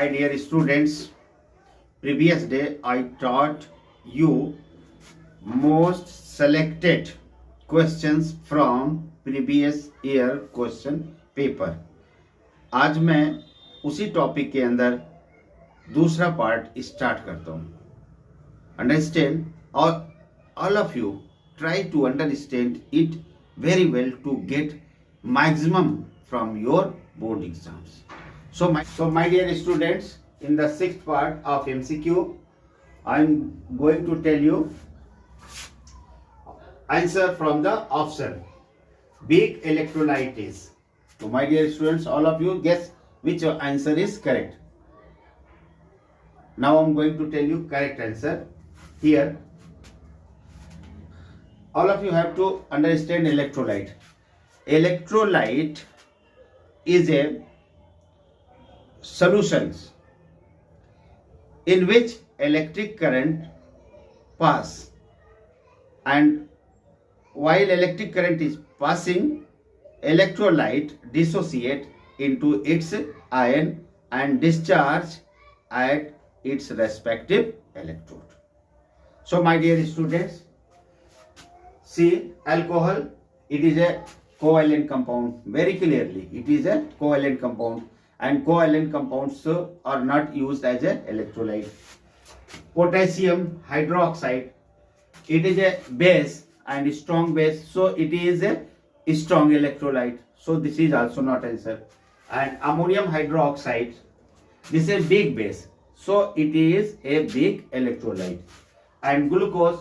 Hi dear students, previous day I taught you most selected questions from previous year question paper. आज मैं उसी topic के अंदर दूसरा पार्ट स्टार्ट करता हूँ. Understand, all of you try to understand it very well to get maximum from your board exams. So my dear students, in the sixth part of MCQ, I am going to tell you answer from the option. Big electrolyte is. So my dear students, all of you guess which answer is correct. Now I am going to tell you correct answer. Here, all of you have to understand electrolyte. Electrolyte is a solutions in which electric current pass, and while electric current is passing, electrolyte dissociate into its ion and discharge at its respective electrode. So my dear students, see, alcohol, it is a covalent compound. Very clearly, it is a covalent compound, and covalent compounds are not used as a electrolyte. Potassium hydroxide, it is a base and strong base, so it is a strong electrolyte, so this is also not answer. And ammonium hydroxide, this is a big base, so it is a big electrolyte. And glucose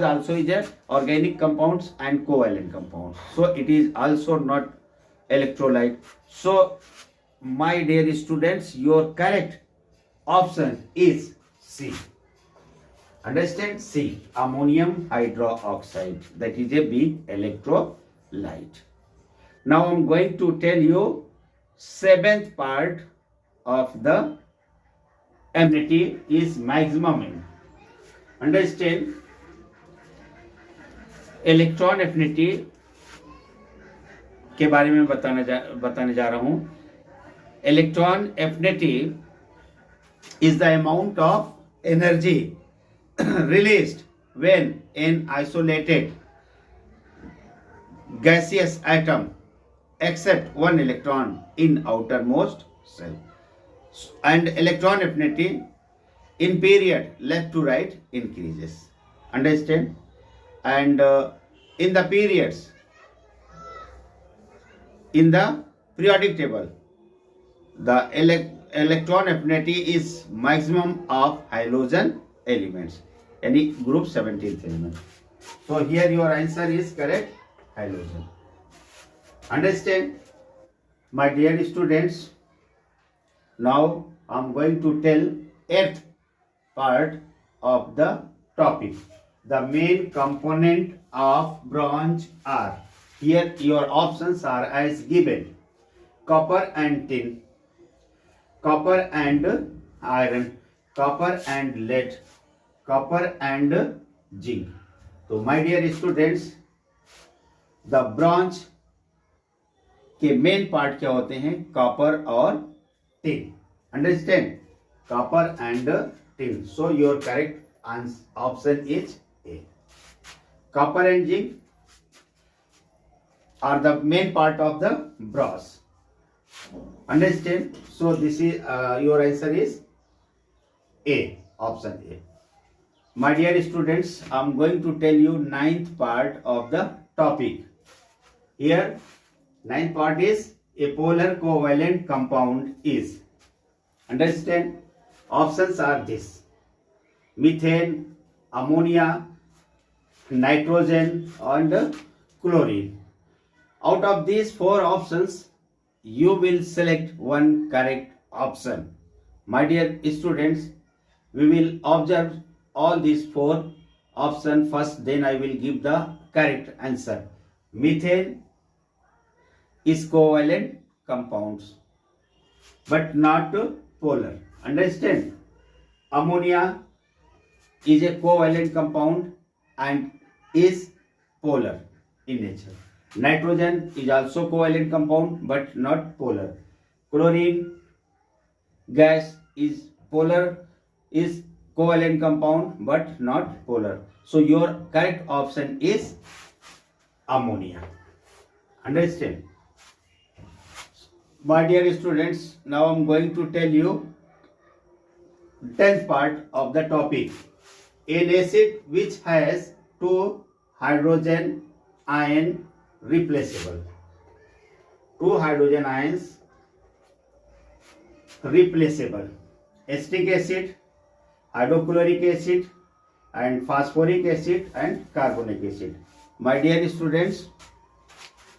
also is a organic compounds and covalent compounds, so it is also not electrolyte. So my dear students, your correct option is C. Understand? C, ammonium hydroxide, that is a big electrolyte. Now I am going to tell you seventh part of the affinity is maximum in. Understand? Electron affinity के बारे में बताने जा रहा हूं. Electron affinity is the amount of energy released when an isolated gaseous atom accept one electron in outermost cell. And electron affinity in period left to right increases. Understand? And in the periods, in the periodic table, the electron affinity is maximum of halogen elements, any group 17th element. So here your answer is correct, halogen. Understand? My dear students, now I am going to tell eighth part of the topic. The main component of bronze are. Here your options are as given: copper and tin, copper and iron, copper and lead, copper and zinc. So my dear students, the bronze के main part क्या होते हैं? Copper और tin. Understand? Copper and tin. So your correct option is a. Copper and zinc are the main part of the bronze. Understand? So this is your answer is A, option A. My dear students, I am going to tell you ninth part of the topic. Here, ninth part is a polar covalent compound is. Understand? Options are this: methane, ammonia, nitrogen, and chlorine. Out of these four options, you will select one correct option. My dear students, we will observe all these four options first, then I will give the correct answer. Methane is covalent compounds, but not polar. Understand? Ammonia is a covalent compound and is polar in nature. Nitrogen is also covalent compound but not polar. Chlorine gas is polar, is covalent compound but not polar. So your correct option is ammonia. Understand? My dear students, now I am going to tell you 10th part of the topic. An acid which has two hydrogen ion replaceable. Two hydrogen ions replaceable. Acetic acid, hydrochloric acid and phosphoric acid and carbonic acid. My dear students,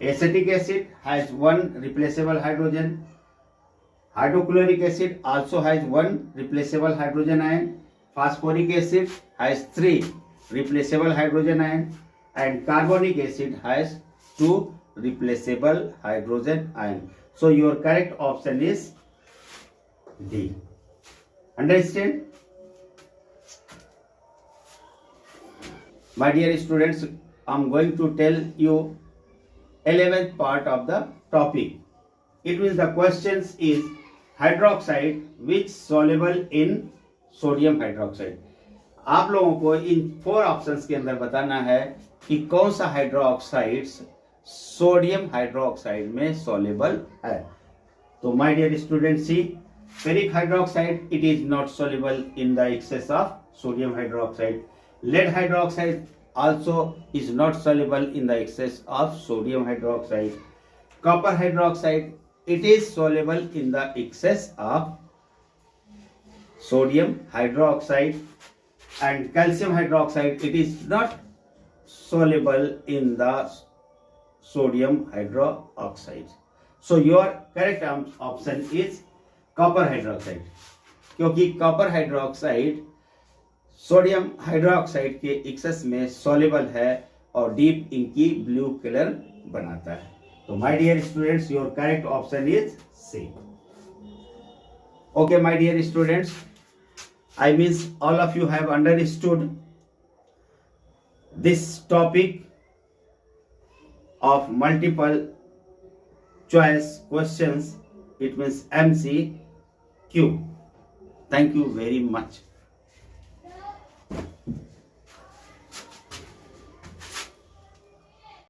acetic acid has one replaceable hydrogen. Hydrochloric acid also has one replaceable hydrogen ion. Phosphoric acid has three replaceable hydrogen ion and carbonic acid has two replaceable hydrogen ion. So your correct option is D. Understand? My dear students, I am going to tell you 11th part of the topic. It means the questions is hydroxide which soluble in sodium hydroxide. आप लोगों को इन 4 options के अंदर बताना है कि कौन सा हाइड्रोक्साइड्स सोडियम हाइड्रोक्साइड में सॉल्युबल है. तो my dear student, C ferric hydroxide, it is not soluble in the excess of sodium hydroxide. Lead hydroxide also is not soluble in the excess of sodium hydroxide. Copper hydroxide, it is soluble in the excess of sodium hydroxide. And calcium hydroxide, it is not soluble in the sodium hydroxide. So your correct option is copper hydroxide, क्योंकि copper hydroxide sodium hydroxide के excess में soluble है और deep inky blue colour बनाता है. तो my dear students, your correct option is C. Okay my dear students, I means all of you have understood this topic of multiple choice questions. It means MCQ. Thank you very much.